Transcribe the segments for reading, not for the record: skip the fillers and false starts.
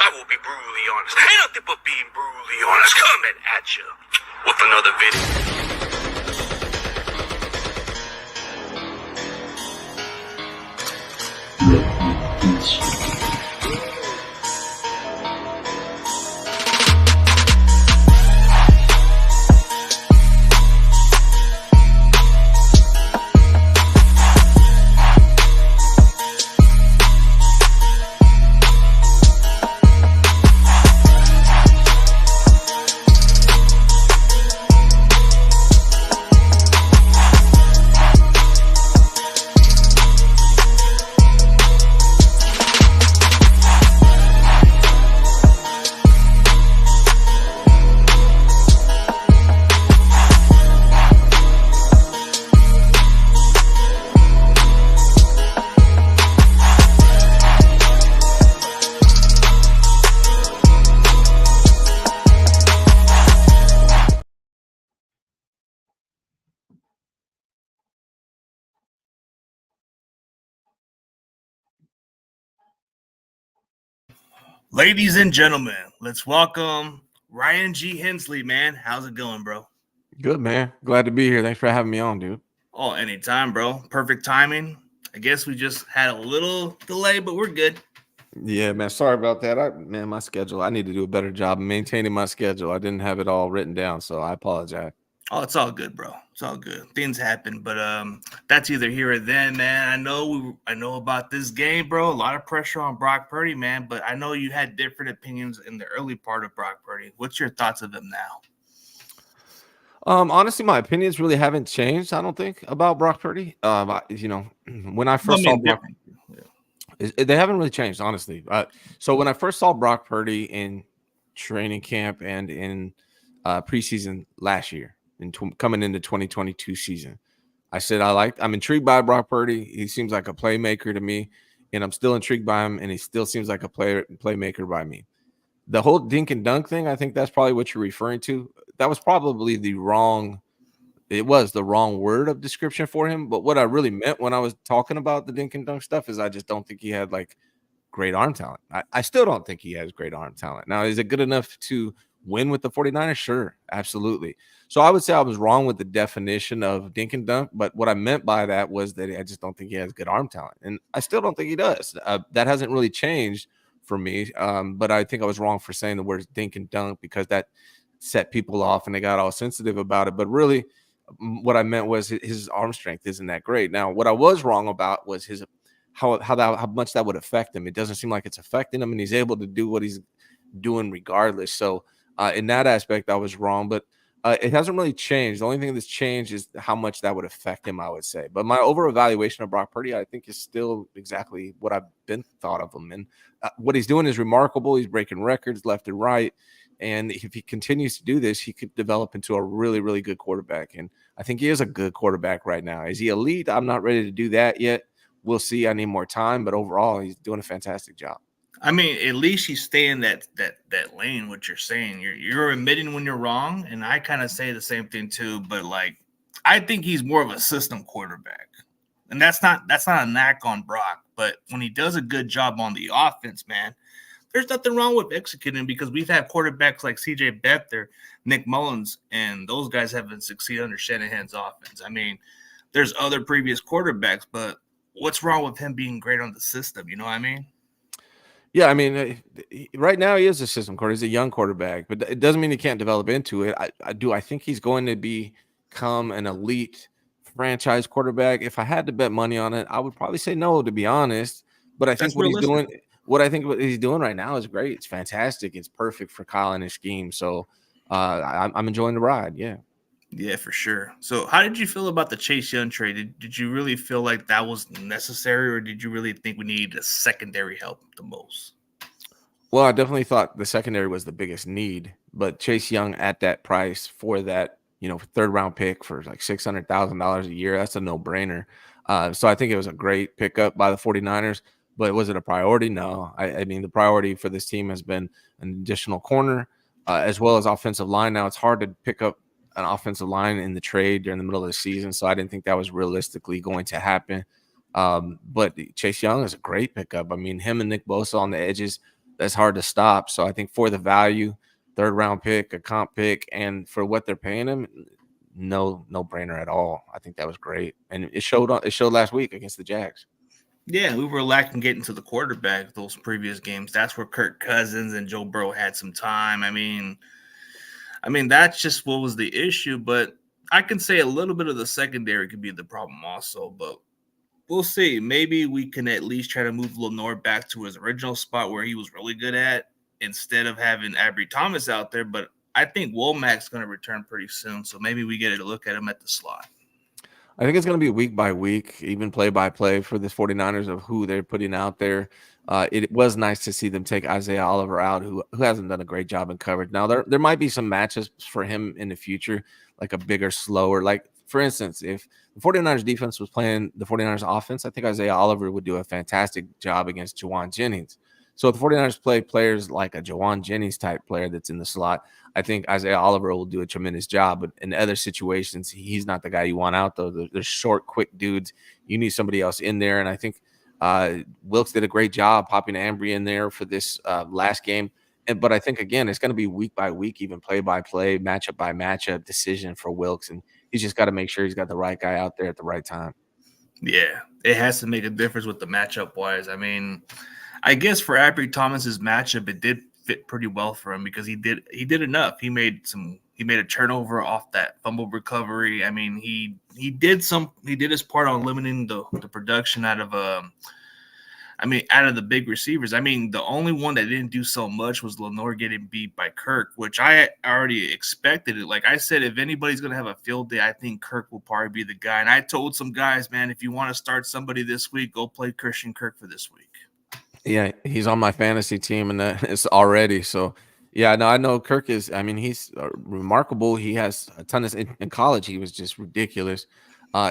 I will be brutally honest. Ain't nothing but being brutally honest. Coming at you with another video. Ladies and gentlemen, let's welcome Ryan G Hensley, man. How's it going, bro? Good, man. Glad to be here. Thanks for having me on, dude. Oh, anytime, bro. Perfect timing. I guess we just had a little delay, but we're good. Yeah, man. Sorry about that. My schedule. I need to do a better job of maintaining my schedule. I didn't have it all written down, so I apologize. Oh, it's all good, bro. It's all good. Things happen, but that's either here or then, man. I know about this game, bro. A lot of pressure on Brock Purdy, man. But I know you had different opinions in the early part of Brock Purdy. What's your thoughts of him now? Honestly, my opinions really haven't changed. I don't think about Brock Purdy. When I first saw Brock, they haven't really changed, honestly. So when I first saw Brock Purdy in training camp and in preseason last year, coming into 2022 season, I said I'm intrigued by Brock Purdy. He seems like a playmaker to me, and I'm still intrigued by him, and he still seems like a playmaker by me. The whole dink and dunk thing, I think that's probably what you're referring to. That was probably the wrong word of description for him. But what I really meant when I was talking about the dink and dunk stuff is I just don't think he had like great arm talent. I still don't think he has great arm talent. Now, is it good enough to win with the 49ers? Sure, absolutely. So I would say I was wrong with the definition of dink and dunk, but what I meant by that was that I just don't think he has good arm talent. And I still don't think he does. That hasn't really changed for me, but I think I was wrong for saying the words dink and dunk because that set people off and they got all sensitive about it. But really, what I meant was his arm strength isn't that great. Now, what I was wrong about was how much that would affect him. It doesn't seem like it's affecting him, and he's able to do what he's doing regardless. So in that aspect, I was wrong, but it hasn't really changed. The only thing that's changed is how much that would affect him, I would say. But my overall evaluation of Brock Purdy, I think, is still exactly what I've been thought of him. And what he's doing is remarkable. He's breaking records left and right. And if he continues to do this, he could develop into a really, really good quarterback. And I think he is a good quarterback right now. Is he elite? I'm not ready to do that yet. We'll see. I need more time. But overall, he's doing a fantastic job. I mean, at least you stay in that lane. What you're saying, you're admitting when you're wrong, and I kind of say the same thing too. But like, I think he's more of a system quarterback, and that's not a knock on Brock. But when he does a good job on the offense, man, there's nothing wrong with executing because we've had quarterbacks like C.J. Beathard, Nick Mullins, and those guys haven't succeeded under Shanahan's offense. I mean, there's other previous quarterbacks, but what's wrong with him being great on the system? You know what I mean? Yeah, I mean, right now he is a system quarterback. He's a young quarterback, but it doesn't mean he can't develop into it. I think he's going to become an elite franchise quarterback. If I had to bet money on it, I would probably say no, to be honest. But I think what he's doing right now is great. It's fantastic. It's perfect for Kyle and his scheme. So I'm enjoying the ride. Yeah. Yeah, for sure. So how did you feel about the Chase Young trade? Did you really feel like that was necessary, or did you really think we needed a secondary help the most? Well, I definitely thought the secondary was the biggest need, but Chase Young at that price for that, third round pick for like $600,000 a year, that's a no brainer. So I think it was a great pickup by the 49ers, but was it a priority? No. I mean, the priority for this team has been an additional corner as well as offensive line. Now it's hard to pick up an offensive line in the trade during the middle of the season, so I didn't think that was realistically going to happen. But Chase Young is a great pickup. I mean, him and Nick Bosa on the edges that's hard to stop. So I think for the value, third round pick, a comp pick, and for what they're paying him, no brainer at all. I think that was great, and it showed last week against the Jags. Yeah, we were lacking getting to the quarterback those previous games. That's where Kirk Cousins and Joe Burrow had some time. I mean that's just what was the issue. But I can say a little bit of the secondary could be the problem also. But we'll see. Maybe we can at least try to move Lenore back to his original spot where he was really good at, instead of having Abry Thomas out there. But I think Womack's going to return pretty soon, so maybe we get a look at him at the slot. I think it's going to be week by week, even play by play for the 49ers of who they're putting out there. It was nice to see them take Isaiah Oliver out, who hasn't done a great job in coverage. Now, there might be some matches for him in the future, like a bigger, slower. Like, for instance, if the 49ers defense was playing the 49ers offense, I think Isaiah Oliver would do a fantastic job against Juwan Jennings. So if the 49ers play players like a Juwan Jennings type player that's in the slot, I think Isaiah Oliver will do a tremendous job. But in other situations, he's not the guy you want out, though. They're short, quick dudes. You need somebody else in there. And I think Wilkes did a great job popping Ambry in there for this last game. But I think, again, it's going to be week by week, even play by play, matchup by matchup decision for Wilkes. And he's just got to make sure he's got the right guy out there at the right time. Yeah, it has to make a difference with the matchup wise. I mean, I guess for Abry Thomas's matchup, it did fit pretty well for him because he did enough. He made a turnover off that fumble recovery. I mean, he did his part on limiting the production out of the big receivers. I mean, the only one that didn't do so much was Lenore getting beat by Kirk, which I already expected it. Like I said, if anybody's going to have a field day, I think Kirk will probably be the guy. And I told some guys, man, if you want to start somebody this week, go play Christian Kirk for this week. Yeah, he's on my fantasy team, and it's already so. Yeah, no, I know Kirk is. I mean, he's remarkable. He has a ton of in college. He was just ridiculous.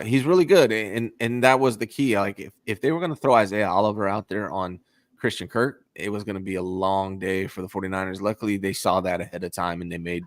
He's really good, and that was the key. Like if they were going to throw Isaiah Oliver out there on Christian Kirk, it was going to be a long day for the 49ers. Luckily, they saw that ahead of time, and they made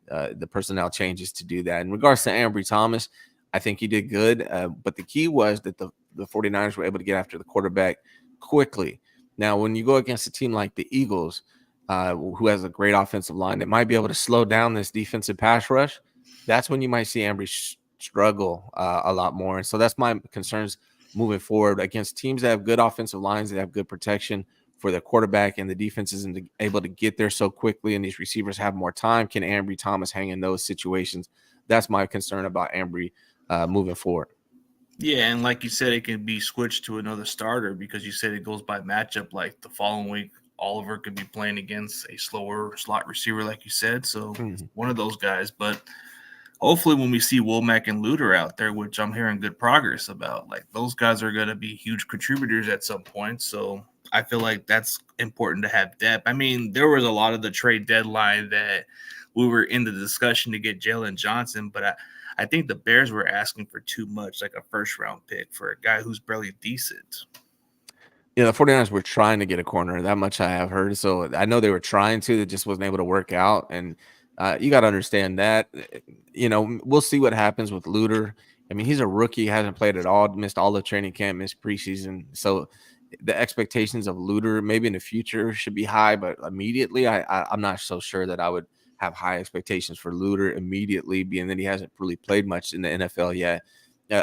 the personnel changes to do that. In regards to Ambry Thomas, I think he did good, but the key was that the 49ers were able to get after the quarterback quickly. Now, when you go against a team like the Eagles, who has a great offensive line that might be able to slow down this defensive pass rush, that's when you might see Ambry struggle a lot more. And so that's my concerns moving forward against teams that have good offensive lines, that have good protection for their quarterback, and the defense isn't able to get there so quickly, and these receivers have more time. Can Ambry Thomas hang in those situations? That's my concern about Ambry moving forward. Yeah, and like you said, it can be switched to another starter because you said it goes by matchup. Like the following week, Oliver could be playing against a slower slot receiver, like you said. So one of those guys. But hopefully when we see Womack and Luter out there, which I'm hearing good progress about, like those guys are going to be huge contributors at some point. So I feel like that's important to have depth. I mean, there was a lot of the trade deadline that we were in the discussion to get Jalen Johnson, but I think the Bears were asking for too much, like a first-round pick for a guy who's barely decent. Yeah, the 49ers were trying to get a corner. That much I have heard. So I know they were trying to. It just wasn't able to work out. And you got to understand that. We'll see what happens with Luter. I mean, he's a rookie, hasn't played at all, missed all the training camp, missed preseason. So the expectations of Luter maybe in the future should be high, but immediately I'm not so sure that I would have high expectations for Luter immediately, being that he hasn't really played much in the NFL yet.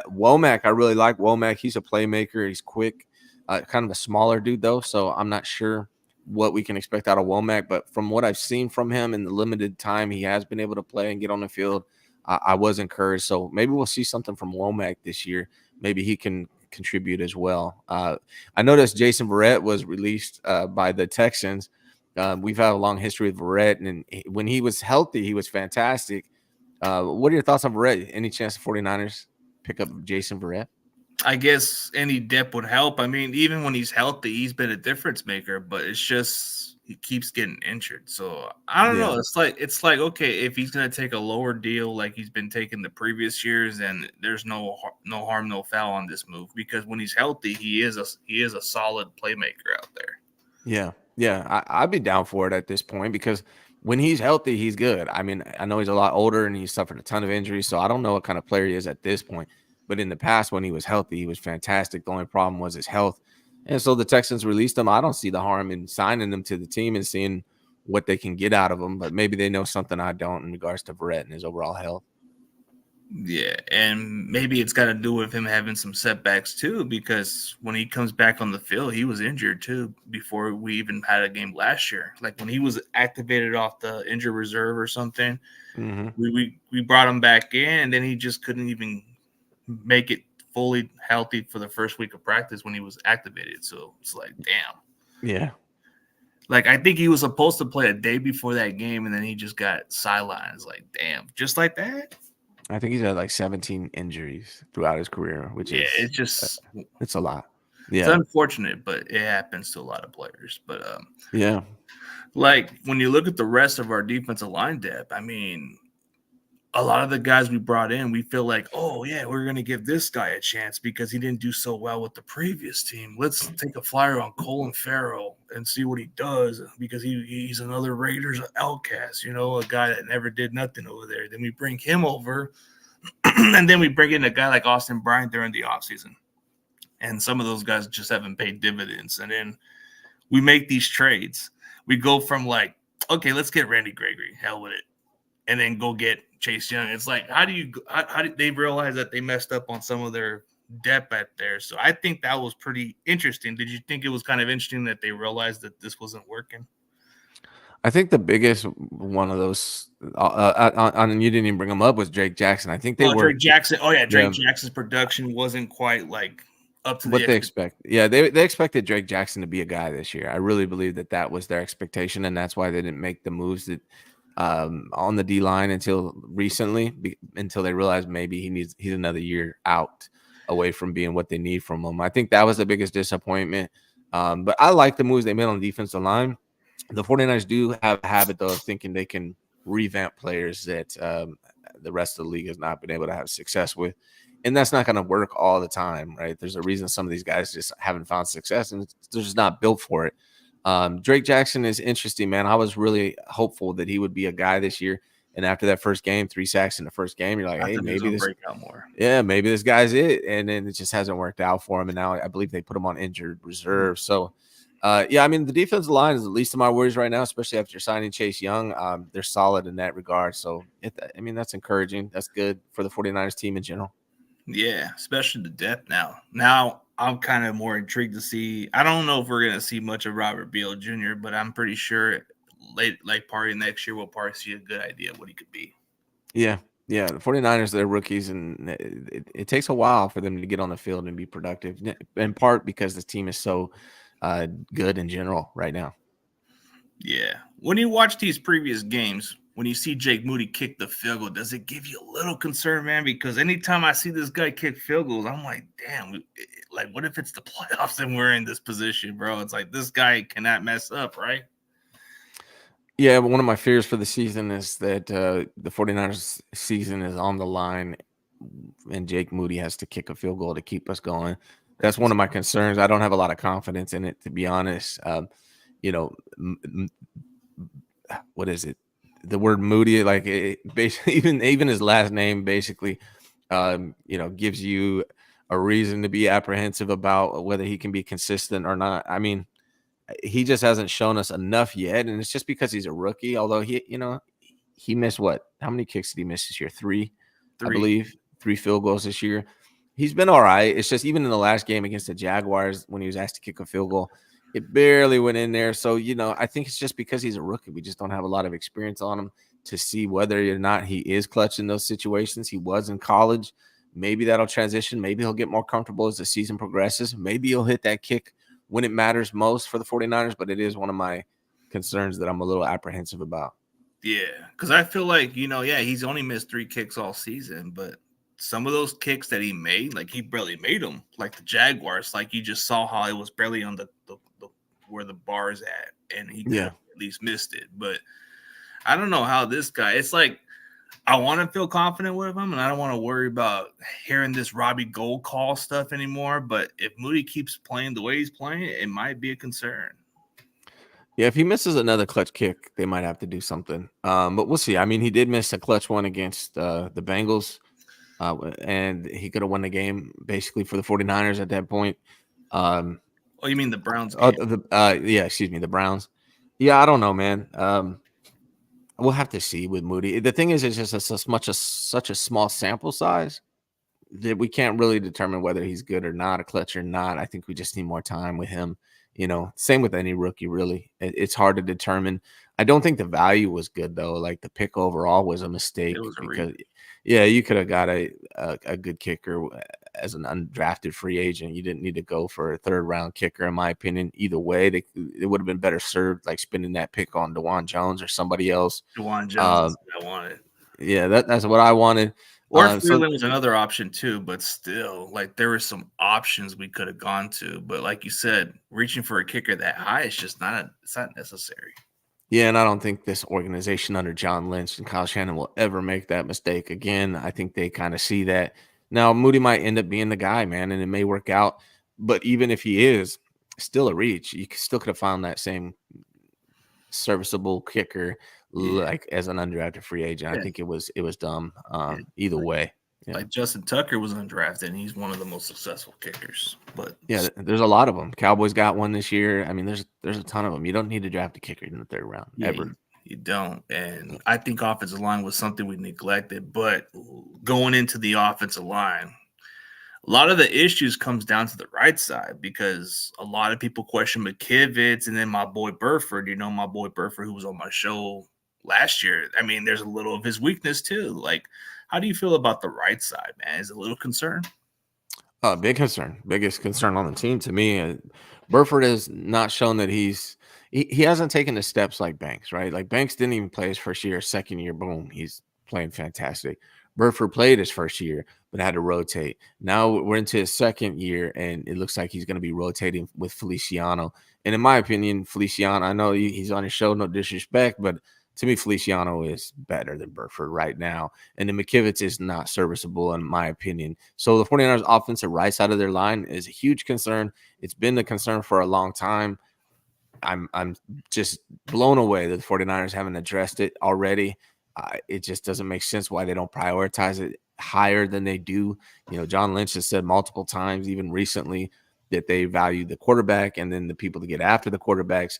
Womack, I really like Womack. He's a playmaker. He's quick, kind of a smaller dude, though, so I'm not sure what we can expect out of Womack. But from what I've seen from him in the limited time he has been able to play and get on the field, I was encouraged. So maybe we'll see something from Womack this year. Maybe he can contribute as well. I noticed Jason Verrett was released by the Texans. We've had a long history with Verrett, and when he was healthy, he was fantastic. What are your thoughts on Verrett? Any chance the 49ers pick up Jason Verrett? I guess any depth would help. I mean, even when he's healthy, he's been a difference maker, but it's just he keeps getting injured. So I don't know. It's like okay, if he's gonna take a lower deal like he's been taking the previous years, then there's no harm, no foul on this move because when he's healthy, he is a solid playmaker out there. Yeah, I'd be down for it at this point because when he's healthy, he's good. I mean, I know he's a lot older and he's suffered a ton of injuries, so I don't know what kind of player he is at this point. But in the past, when he was healthy, he was fantastic. The only problem was his health. And so the Texans released him. I don't see the harm in signing them to the team and seeing what they can get out of him. But maybe they know something I don't in regards to Verrett and his overall health. Yeah, and maybe it's got to do with him having some setbacks too, because when he comes back on the field, he was injured too before we even had a game last year. Like when he was activated off the injured reserve or something, we brought him back in, and then he just couldn't even make it fully healthy for the first week of practice when he was activated. So it's like, damn. Yeah. Like, I think he was supposed to play a day before that game, and then he just got sidelined. It's like, damn, just like that? I think he's had like 17 injuries throughout his career, which is it's just it's a lot. Yeah, it's unfortunate, but it happens to a lot of players. But yeah, like when you look at the rest of our defensive line depth, I mean, a lot of the guys we brought in, we feel like, oh yeah, we're gonna give this guy a chance because he didn't do so well with the previous team. Let's take a flyer on Colin Farrell and see what he does because he's another Raiders outcast, you know, a guy that never did nothing over there. Then we bring him over, and then we bring in a guy like Austin Bryant during the offseason. And some of those guys just haven't paid dividends. And then we make these trades. We go from like, okay, let's get Randy Gregory, hell with it, and then go get Chase Young. It's like, how did they realize that they messed up on some of their depth at there? So I think that was pretty interesting. Did you think it was kind of interesting that they realized that this wasn't working? I think the biggest one of those, and you didn't even bring him up, was Drake Jackson. I think they were Drake Jackson. Oh yeah, Drake Jackson's production wasn't quite like up to what they expect. Yeah, they expected Drake Jackson to be a guy this year. I really believe that was their expectation, and that's why they didn't make the moves that on the D line until recently, until they realized maybe he's another year out away from being what they need from him. I think that was the biggest disappointment. But I like the moves they made on the defensive line. The 49ers do have a habit, though, of thinking they can revamp players that the rest of the league has not been able to have success with. And that's not going to work all the time, right? There's a reason some of these guys just haven't found success, and they're just not built for it. Drake Jackson is interesting, man. I was really hopeful that he would be a guy this year. And after that first game, 3 sacks in the first game, you're like, hey, maybe this break out more. Yeah, maybe this guy's it. And then it just hasn't worked out for him. And now I believe they put him on injured reserve. So, yeah, I mean, the defensive line is the least of my worries right now, especially after signing Chase Young. They're solid in that regard. So, I mean, that's encouraging. That's good for the 49ers team in general. Yeah, especially the depth now. Now, I'm kind of more intrigued to see. I don't know if we're going to see much of Robert Beal Jr., but I'm pretty sure late part of next year we'll probably see a good idea of what he could be. Yeah. Yeah. The 49ers, they're rookies, and it takes a while for them to get on the field and be productive, in part because the team is so good in general right now. Yeah. When you watch these previous games, when you see Jake Moody kick the field goal, does it give you a little concern, man? Because anytime I see this guy kick field goals, I'm like, damn, like, what if it's the playoffs and we're in this position, bro? It's like this guy cannot mess up, right? Yeah, but one of my fears for the season is that the 49ers season is on the line and Jake Moody has to kick a field goal to keep us going. That's one of my concerns. I don't have a lot of confidence in it, to be honest. You know, what is it? The word Moody, like basically, even his last name, basically, you know, gives you a reason to be apprehensive about whether he can be consistent or not. I mean, he just hasn't shown us enough yet, and it's just because he's a rookie. Although he missed what? How many kicks did he miss this year? Three. I believe. 3 field goals this year. He's been all right. It's just even in the last game against the Jaguars when he was asked to kick a field goal, it barely went in there. So, I think it's just because he's a rookie. We just don't have a lot of experience on him to see whether or not he is clutch in those situations. He was in college. Maybe that'll transition. Maybe he'll get more comfortable as the season progresses. Maybe he'll hit that kick when it matters most for the 49ers, but it is one of my concerns that I'm a little apprehensive about. Yeah, because I feel like, he's only missed 3 kicks all season, but some of those kicks that he made, like he barely made them, like the Jaguars, like you just saw how it was barely on the where the bar's at, and he at least missed it. But I don't know how this guy, it's like I want to feel confident with him, and I don't want to worry about hearing this Robbie Gold call stuff anymore. But if Moody keeps playing the way he's playing, it might be a concern. Yeah, if he misses another clutch kick, they might have to do something. But we'll see. I mean, he did miss a clutch one against the Bengals, and he could have won the game basically for the 49ers at that point. Oh, you mean the Browns game? Yeah, excuse me, the Browns. Yeah, I don't know, man. We'll have to see with Moody. The thing is, it's just such a small sample size that we can't really determine whether he's good or not, a clutch or not. I think we just need more time with him. Same with any rookie, really. It's hard to determine. I don't think the value was good though. Like the pick overall was a It mistake was a because, reach. yeah, you could have got a good kicker as an undrafted free agent. You didn't need to go for a third round kicker, in my opinion. Either way, it would have been better served like spending that pick on DeJuan Jones or somebody else. DeJuan Jones Uh, is what I wanted. yeah, that's what I wanted. Or So Freeland was another option too, but still, like there were some options we could have gone to. But like you said, reaching for a kicker that high is just it's not necessary. yeah, and I don't think this organization under John Lynch and Kyle Shannon will ever make that mistake again. I think they kind of see that. Now, Moody might end up being the guy, man, and it may work out. But even if he is, still a reach. You still could have found that same serviceable kicker Yeah. like as an undrafted free agent. I Yeah. think it was dumb. Yeah. Either way. Yeah. Like Justin Tucker was undrafted, and he's one of the most successful kickers. But Yeah, there's a lot of them. Cowboys got one this year. I mean, there's a ton of them. You don't need to draft a kicker in the third round ever. You don't. And I think offensive line was something we neglected. But going into the offensive line, a lot of the issues comes down to the right side because a lot of people question McKivitz and then my boy Burford. My boy Burford, who was on my show last year. I mean, there's a little of his weakness too. Like, how do you feel about the right side, man? Is it a little concern? Big concern, biggest concern on the team to me. Burford has not shown that he hasn't taken the steps like Banks, right? Like Banks didn't even play his first year, second year, boom, he's playing fantastic. Burford played his first year, but had to rotate. Now we're into his second year, and it looks like he's going to be rotating with Feliciano. And in my opinion, Feliciano, I know he's on his show, no disrespect, but to me, Feliciano is better than Burford right now. And then McKivitz is not serviceable, in my opinion. So the 49ers offensive right side of their line is a huge concern. It's been a concern for a long time. I'm just blown away that the 49ers haven't addressed it already. It just doesn't make sense why they don't prioritize it higher than they do. John Lynch has said multiple times, even recently, that they value the quarterback and then the people to get after the quarterbacks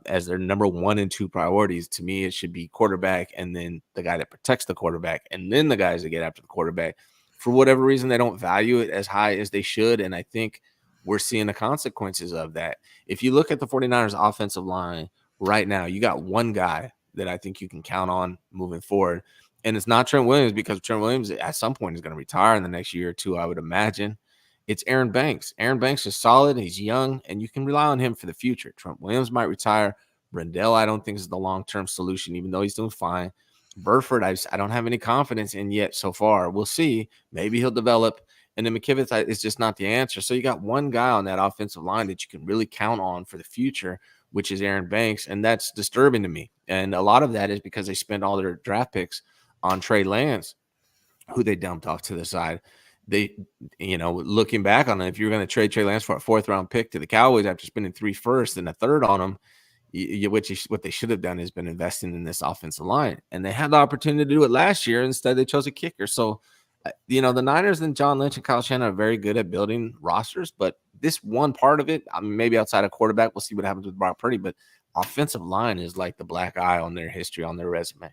as their number 1 and 2 priorities. To me, it should be quarterback and then the guy that protects the quarterback and then the guys that get after the quarterback. For whatever reason, they don't value it as high as they should. And I think we're seeing the consequences of that. If you look at the 49ers offensive line right now, you got one guy that I think you can count on moving forward. And it's not Trent Williams, because Trent Williams at some point is going to retire in the next year or two, I would imagine. It's Aaron Banks. Aaron Banks is solid. He's young, and you can rely on him for the future. Trent Williams might retire. Brendel, I don't think is the long-term solution, even though he's doing fine. Burford, I don't have any confidence in yet so far. We'll see. Maybe he'll develop. And then McKivitz is just not the answer. So you got one guy on that offensive line that you can really count on for the future, which is Aaron Banks. And that's disturbing to me. And a lot of that is because they spend all their draft picks on Trey Lance, who they dumped off to the side. They, looking back on it, if you were going to trade Trey Lance for a 4th round pick to the Cowboys after spending 3 firsts and a 3rd on him, what they should have done is been investing in this offensive line. And they had the opportunity to do it last year. Instead, they chose a kicker. So, the Niners and John Lynch and Kyle Shannon are very good at building rosters, but this one part of it, I mean, maybe outside of quarterback, we'll see what happens with Brock Purdy, but offensive line is like the black eye on their history, on their resume.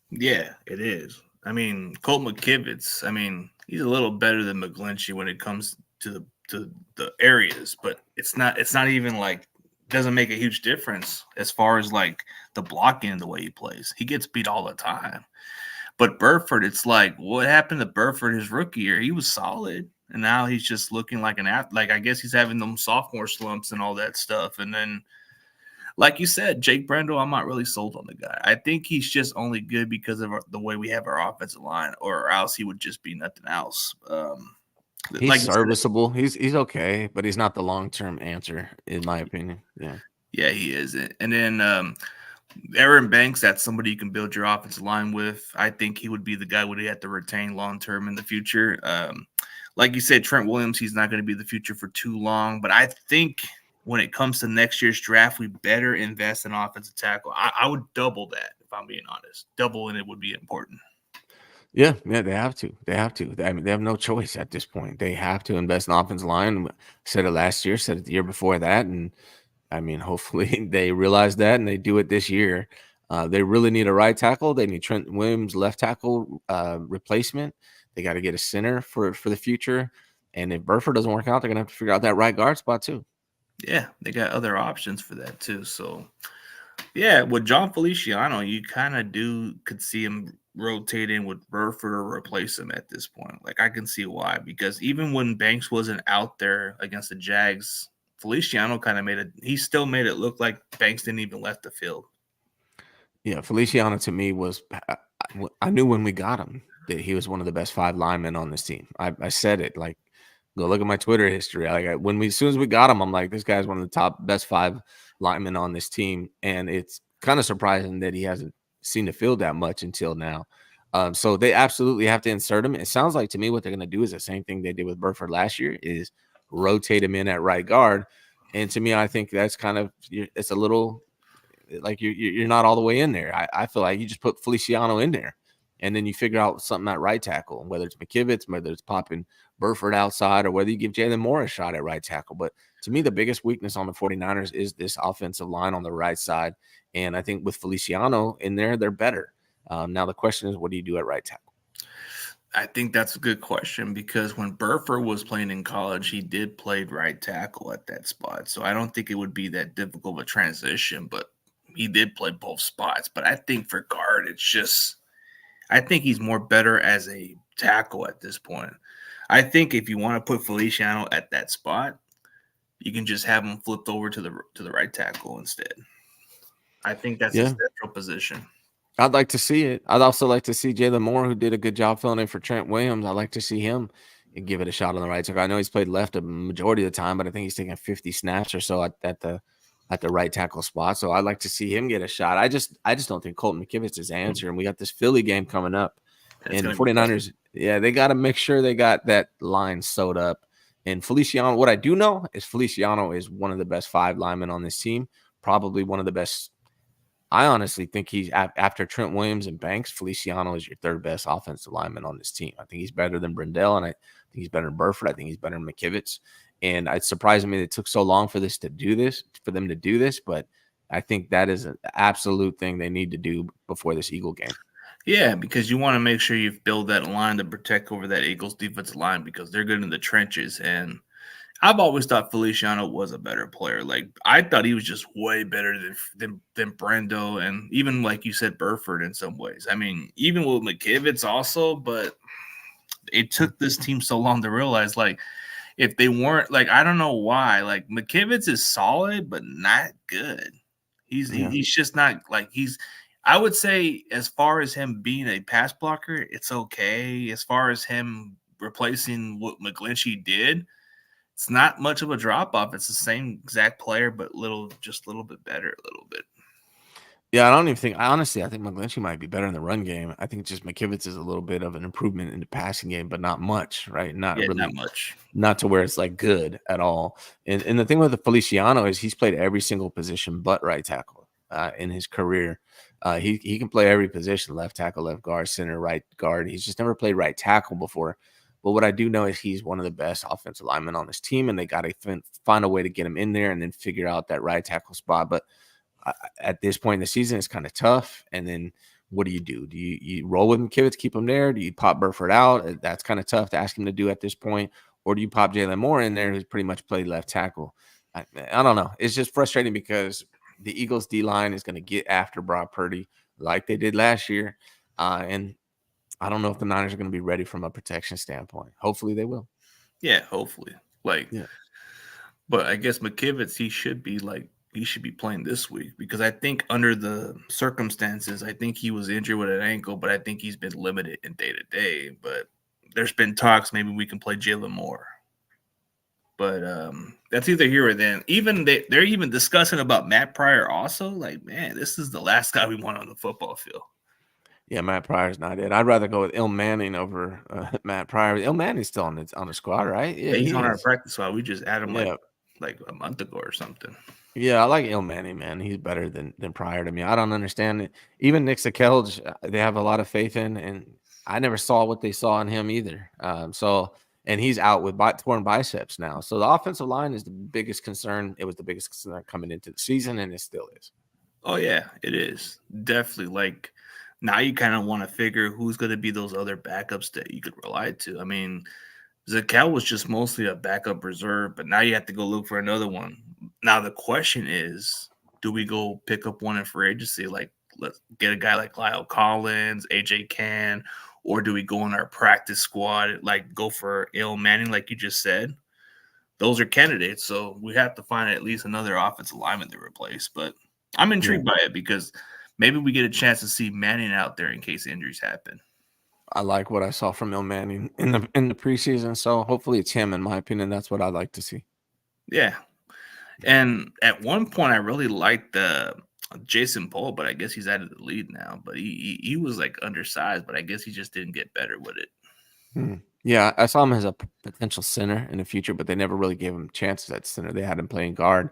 Yeah, it is. I mean, Colt McKivitz, he's a little better than McGlinchey when it comes to the areas, but it's not even like, doesn't make a huge difference as far as like the blocking and the way he plays. He gets beat all the time. But Burford, it's like, what happened to Burford his rookie year? He was solid, and now he's just looking like I guess he's having them sophomore slumps and all that stuff. And then, like you said, Jake Brendel, I'm not really sold on the guy. I think he's just only good because of the way we have our offensive line, or else he would just be nothing else. He's like serviceable. He's okay, but he's not the long-term answer, in my opinion. Yeah, he is. And then Aaron Banks, that's somebody you can build your offensive line with. I think he would be the guy would have to retain long term in the future. Like you said, Trent Williams, he's not going to be the future for too long. But I think when it comes to next year's draft, we better invest in offensive tackle. I would double that, if I'm being honest. Double, and it would be important. Yeah, they have to. They have to. I mean, they have no choice at this point. They have to invest in offensive line. Said it last year, said it the year before that, and I mean, hopefully they realize that and they do it this year. They really need a right tackle. They need Trent Williams left tackle replacement. They got to get a center for the future. And if Burford doesn't work out, they're gonna have to figure out that right guard spot too. Yeah, they got other options for that too. So yeah, with John Feliciano, you kind of could see him rotating with Burford or replace him at this point. Like I can see why, because even when Banks wasn't out there against the Jags, Feliciano kind of he still made it look like Banks didn't even left the field. Yeah, Feliciano to me was I knew when we got him that he was one of the best 5 linemen on this team. I said it, like, go look at my Twitter history. As soon as we got him, I'm like, this guy's one of the top best 5 linemen on this team, and it's kind of surprising that he hasn't seen the field that much until now. So they absolutely have to insert him. It sounds like to me what they're going to do is the same thing they did with Burford last year, is rotate him in at right guard. And to me, I think that's kind of it's a little like you're not all the way in there. I feel like you just put Feliciano in there, and then you figure out something at right tackle, whether it's McKivitz, whether it's popping Burford outside, or whether you give Jalen Moore a shot at right tackle. But to me, the biggest weakness on the 49ers is this offensive line on the right side. And I think with Feliciano in there, they're better. Now the question is, what do you do at right tackle? I think that's a good question because when Burford was playing in college, he did play right tackle at that spot. So I don't think it would be that difficult of a transition, but he did play both spots. But I think for guard, I think he's more better as a tackle at this point. I think if you want to put Feliciano at that spot, you can just have him flipped over to the right tackle instead. I think that's his natural position. I'd like to see it. I'd also like to see Jalen Moore, who did a good job filling in for Trent Williams. I'd like to see him give it a shot on the right tackle. I know he's played left a majority of the time, but I think he's taking 50 snaps or so at the right tackle spot. So I'd like to see him get a shot. I just don't think Colton McKivitz is the answer. And we got this Philly game coming up. And the 49ers, they got to make sure they got that line sewed up. And Feliciano, what I do know is Feliciano is one of the best 5 linemen on this team, probably one of the best. I honestly think he's after Trent Williams and Banks, Feliciano is your 3rd best offensive lineman on this team. I think he's better than Brindell, and I think he's better than Burford. I think he's better than McKivitz. And it's surprising me that it took so long for them to do this, but I think that is an absolute thing they need to do before this Eagle game. Yeah, because you want to make sure you've built that line to protect over that Eagles defensive line because they're good in the trenches. And I've always thought Feliciano was a better player. Like I thought he was just way better than Brendo and even like you said, Burford in some ways. I mean, even with McKivitz also, but it took this team so long to realize like if they weren't like I don't know why. Like McKivitz is solid, but not good. He's just not like I would say as far as him being a pass blocker, it's okay. As far as him replacing what McGlinchey did, it's not much of a drop off. It's the same exact player, but just a little bit better, a little bit. Yeah, I think McGlinchey might be better in the run game. I think just McKivitz is a little bit of an improvement in the passing game, but not much, right? Not much. Not to where it's like good at all. And the thing with the Feliciano is he's played every single position but right tackle in his career. He can play every position: left tackle, left guard, center, right guard. He's just never played right tackle before. But what I do know is he's one of the best offensive linemen on this team, and they got to find a way to get him in there and then figure out that right tackle spot. But at this point in the season, it's kind of tough. And then what do? You roll with McKivitz, keep him there? Do you pop Burford out? That's kind of tough to ask him to do at this point. Or do you pop Jalen Moore in there, who's pretty much played left tackle? I don't know. It's just frustrating because the Eagles D-line is going to get after Brock Purdy like they did last year. And I don't know if the Niners are going to be ready from a protection standpoint. Hopefully they will. Yeah, hopefully. But I guess McKivitz, he should be playing this week because I think under the circumstances, I think he was injured with an ankle, but I think he's been limited in day-to-day. But there's been talks maybe we can play Jalen Moore. But that's either here or then. Even they're even discussing about Matt Pryor also. Like, man, this is the last guy we want on the football field. Yeah, Matt Pryor's not it. I'd rather go with Il Manning over Matt Pryor. Il Manning's still on the squad, right? Yeah, he's on our practice squad. We just added him like a month ago or something. Yeah, I like Il Manning, man. He's better than Pryor to me. I don't understand it. Even Nick Sakelj, they have a lot of faith in, and I never saw what they saw in him either. And he's out with torn biceps now. So the offensive line is the biggest concern. It was the biggest concern coming into the season, and it still is. Oh yeah, it is definitely. Like now, you kind of want to figure who's going to be those other backups that you could rely to. I mean, Zakel was just mostly a backup reserve, but now you have to go look for another one. Now the question is, do we go pick up one in free agency? Like, let's get a guy like Lyle Collins, AJ Can, or do we go in our practice squad, like go for Il Manning, like you just said? Those are candidates, so we have to find at least another offensive lineman to replace. But I'm intrigued by it because maybe we get a chance to see Manning out there in case injuries happen. I like what I saw from Il Manning in the preseason, so hopefully it's him. In my opinion, that's what I'd like to see. Yeah, and at one point I really liked Jason Poole, but I guess he's out of the lead now. But he was like undersized, but I guess he just didn't get better with it. Yeah, I saw him as a potential center in the future, but they never really gave him chances at center. They had him playing guard,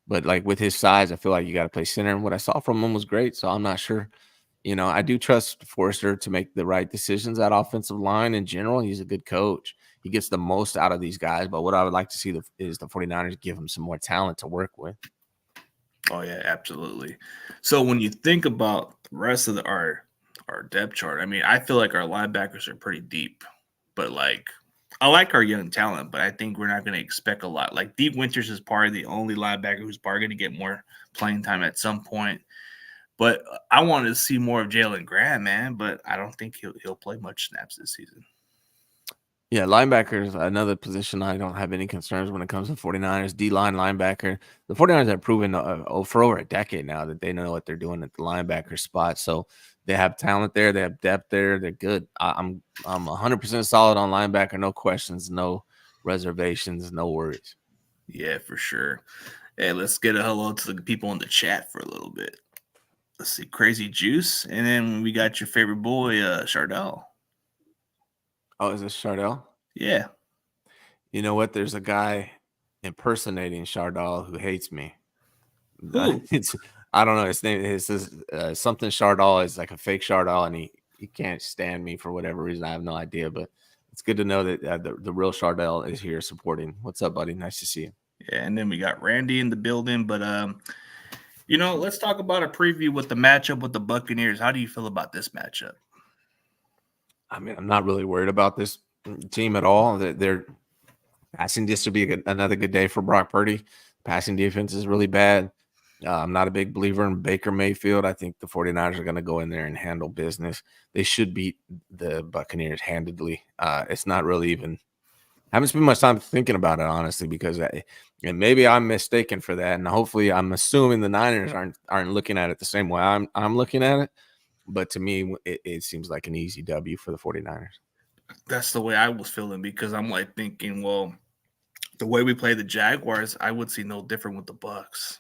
but like with his size, I feel like you got to play center. And what I saw from him was great, so I'm not sure. I do trust Forrester to make the right decisions at offensive line in general. He's a good coach. He gets the most out of these guys. But what I would like to see is the 49ers give him some more talent to work with. Oh, yeah, absolutely. So when you think about the rest of our depth chart, I mean, I feel like our linebackers are pretty deep. But, like, I like our young talent, but I think we're not going to expect a lot. Like, Deep Winters is probably the only linebacker who's probably going to get more playing time at some point. But I wanted to see more of Jalen Graham, man. But I don't think he'll play much snaps this season. Yeah, linebacker is another position I don't have any concerns when it comes to 49ers. D-line linebacker. The 49ers have proven for over a decade now that they know what they're doing at the linebacker spot. So they have talent there. They have depth there. They're good. I'm 100% solid on linebacker. No questions, no reservations, no worries. Yeah, for sure. Hey, let's get a hello to the people in the chat for a little bit. Let's see, Crazy Juice. And then we got your favorite boy, Chardell. Oh, is this Chardell? Yeah. You know what? There's a guy impersonating Chardell who hates me. Who? I don't know. His name is something Chardell. Is like a fake Chardell, and he can't stand me for whatever reason. I have no idea, but it's good to know that the real Chardell is here supporting. What's up, buddy? Nice to see you. Yeah, and then we got Randy in the building. But let's talk about a preview with the matchup with the Buccaneers. How do you feel about this matchup? I mean, I'm not really worried about this team at all. They're passing. This would be another good day for Brock Purdy. Passing defense is really bad. I'm not a big believer in Baker Mayfield. I think the 49ers are going to go in there and handle business. They should beat the Buccaneers handedly. It's not really even – I haven't spent much time thinking about it, honestly, because and maybe I'm mistaken for that. And hopefully I'm assuming the Niners aren't looking at it the same way I'm looking at it. But to me, it seems like an easy W for the 49ers. That's the way I was feeling because I'm like thinking, well, the way we play the Jaguars, I would see no different with the Bucs.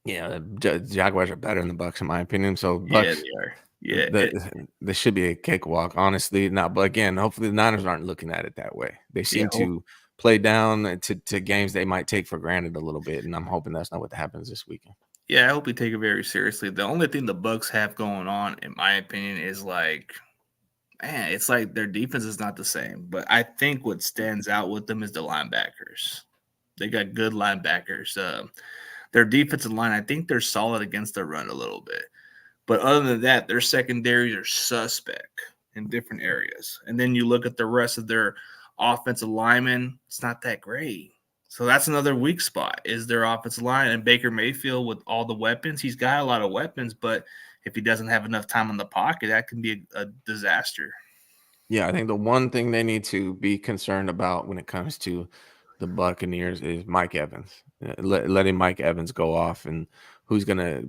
Yeah, the Jaguars are better than the Bucs in my opinion. So Bucs, yeah, they are. Yeah, this should be a cakewalk, honestly. But again, hopefully the Niners aren't looking at it that way. They seem to play down to games they might take for granted a little bit, and I'm hoping that's not what happens this weekend. Yeah, I hope we take it very seriously. The only thing the Bucs have going on, in my opinion, is like, man, it's like their defense is not the same. But I think what stands out with them is the linebackers. They got good linebackers. Their defensive line, I think they're solid against the run a little bit. But other than that, their secondaries are suspect in different areas. And then you look at the rest of their offensive linemen, it's not that great. So that's another weak spot is their offensive line. And Baker Mayfield with all the weapons, he's got a lot of weapons, but if he doesn't have enough time in the pocket, that can be a disaster. Yeah, I think the one thing they need to be concerned about when it comes to the Buccaneers is Mike Evans. Letting Mike Evans go off, and who's going to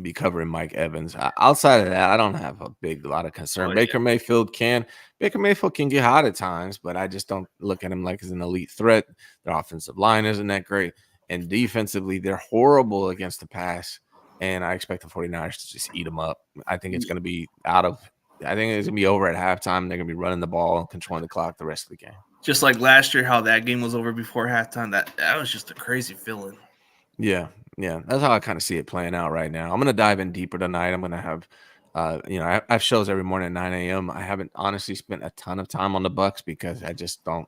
be covering Mike Evans. Outside of that, I don't have a lot of concern. Baker Mayfield can get hot at times, but I just don't look at him like as an elite threat. Their offensive line isn't that great, and defensively, they're horrible against the pass. And I expect the 49ers to just eat them up. I think it's going to be I think it's going to be over at halftime. They're going to be running the ball and controlling the clock the rest of the game. Just like last year, how that game was over before halftime. That was just a crazy feeling. Yeah. That's how I kind of see it playing out right now. I'm going to dive in deeper tonight. I'm going to have I have shows every morning at 9 a.m. I haven't honestly spent a ton of time on the Bucks because I just don't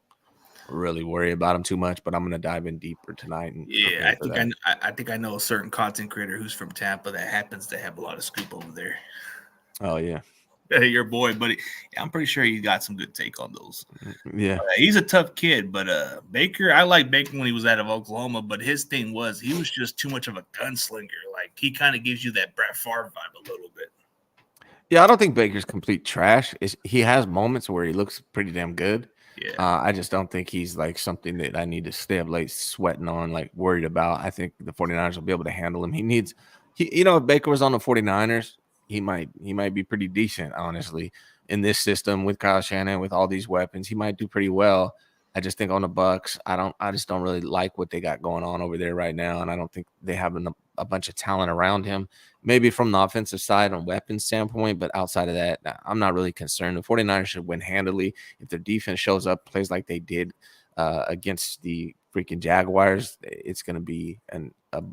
really worry about them too much. But I'm gonna dive in deeper tonight and Yeah, prepare for that. I think I know a certain content creator who's from Tampa that happens to have a lot of scoop over there. Oh yeah, Your boy, buddy. Yeah, I'm pretty sure he got some good take on those. yeah. He's a tough kid, but Baker, I like Baker when he was out of Oklahoma, but his thing was he was just too much of a gunslinger. Like he kind of gives you that Brett Favre vibe a little bit. Yeah, I don't think Baker's complete trash. He has moments where he looks pretty damn good. Yeah. I just don't think he's like something that I need to stay up late sweating on, like worried about. I think the 49ers will be able to handle him. If Baker was on the 49ers, he might be pretty decent, honestly, in this system with Kyle Shanahan, with all these weapons. He might do pretty well. I just think on the Bucks, I just don't really like what they got going on over there right now, and I don't think they have a bunch of talent around him. Maybe from the offensive side on weapons standpoint, but outside of that, I'm not really concerned. The 49ers should win handily. If their defense shows up, plays like they did against the freaking Jaguars, it's going to be a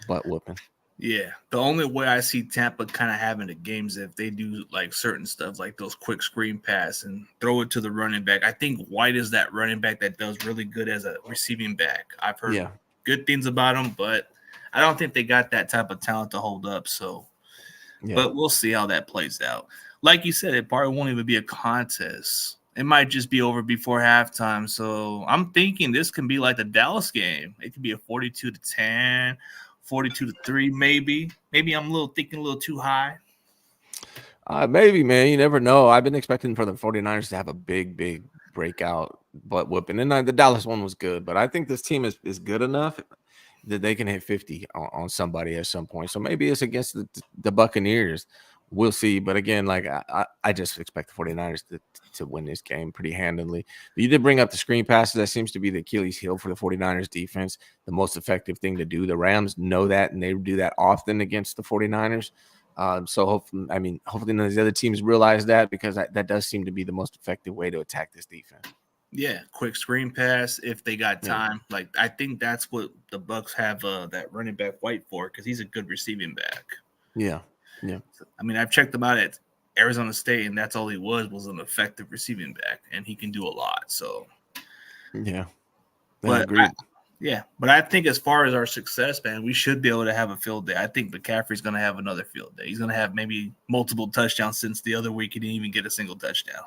butt whooping. Yeah. The only way I see Tampa kind of having the games if they do like certain stuff like those quick screen pass and throw it to the running back. I think White is that running back that does really good as a receiving back. I've heard good things about him, but I don't think they got that type of talent to hold up. So, but we'll see how that plays out. Like you said, it probably won't even be a contest. It might just be over before halftime. So I'm thinking this can be like the Dallas game. It could be a 42-10, 42-3, maybe. Maybe I'm thinking a little too high. Maybe, man. You never know. I've been expecting for the 49ers to have a big breakout butt whooping. And the Dallas one was good, but I think this team is good enough that they can hit 50 on somebody at some point. So maybe it's against the Buccaneers. We'll see. But again, like I just expect the 49ers to win this game pretty handily. But you did bring up the screen passes. That seems to be the Achilles heel for the 49ers defense, the most effective thing to do. The Rams know that, and they do that often against the 49ers. So hopefully none of the other teams realize that, because that does seem to be the most effective way to attack this defense. Yeah, quick screen pass if they got time. Yeah. Like I think that's what the Bucks have that running back White for, because he's a good receiving back. Yeah. I mean, I've checked him out at Arizona State, and that's all he was an effective receiving back, and he can do a lot. So yeah, but I think as far as our success, man, we should be able to have a field day. I think McCaffrey's going to have another field day. He's going to have maybe multiple touchdowns, since the other week he didn't even get a single touchdown.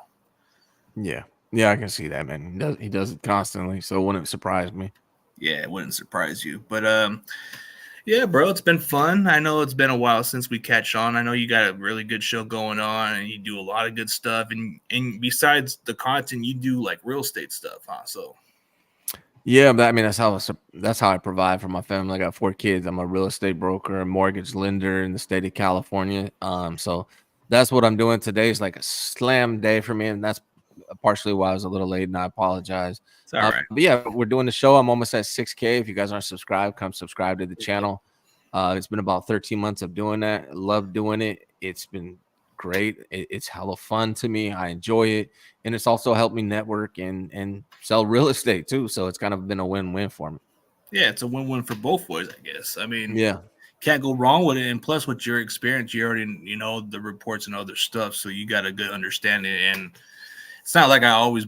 Yeah, I can see that, man. He does it constantly, so it wouldn't surprise me. Yeah, it wouldn't surprise you. But yeah, bro, it's been fun. I know it's been a while since we catch on. I know you got a really good show going on, and you do a lot of good stuff. And besides the content, you do like real estate stuff, huh? So yeah, but I mean that's how I provide for my family. I got 4 kids. I'm a real estate broker, a mortgage lender in the state of California. So that's what I'm doing today. Is like a slam day for me, and that's partially why I was a little late, and I apologize. It's all right. But yeah, we're doing the show. I'm almost at 6K. If you guys aren't subscribed, come subscribe to the channel. It's been about 13 months of doing that. Love doing it. It's been great. It's hella fun to me. I enjoy it. And it's also helped me network and sell real estate too. So it's kind of been a win-win for me. Yeah, it's a win-win for both ways, I guess. I mean, yeah, can't go wrong with it. And plus, with your experience, you already know the reports and other stuff, so you got a good understanding. And it's not like I always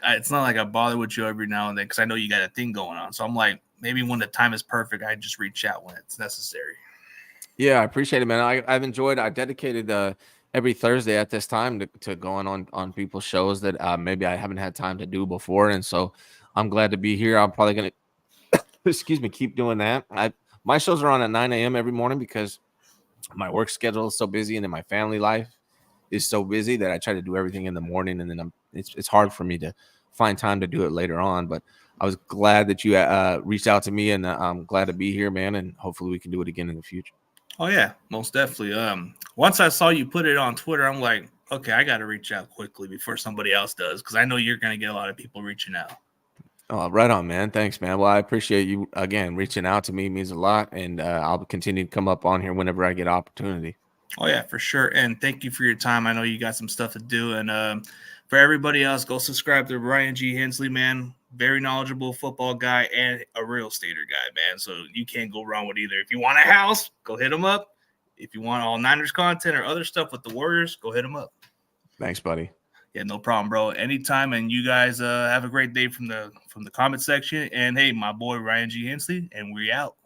it's not like I bother with you every now and then, because I know you got a thing going on. So I'm like, maybe when the time is perfect, I just reach out when it's necessary. Yeah, I appreciate it, man. I've enjoyed. I dedicated every Thursday at this time to going on people's shows that maybe I haven't had time to do before, and so I'm glad to be here. I'm probably gonna keep doing that. My shows are on at 9 a.m. every morning because my work schedule is so busy, and then my family life is so busy that I try to do everything in the morning, and then it's hard for me to find time to do it later on. But I was glad that you reached out to me, and I'm glad to be here, man. And hopefully we can do it again in the future. Oh yeah, most definitely. Once I saw you put it on Twitter, I'm like, okay, I got to reach out quickly before somebody else does, because I know you're going to get a lot of people reaching out. Oh, right on, man. Thanks, man. Well, I appreciate you again reaching out to me. It means a lot, and I'll continue to come up on here whenever I get opportunity. Oh yeah, for sure. And thank you for your time. I know you got some stuff to do, and for everybody else, go subscribe to Ryan G Hensley, man. Very knowledgeable football guy and a real estater guy, man. So you can't go wrong with either. If you want a house, go hit him up. if you want all Niners content or other stuff with the Warriors, go hit them up. Thanks, buddy. Yeah, no problem, bro. Anytime. And you guys have a great day from the comment section. And hey, my boy Ryan G Hensley, and we out.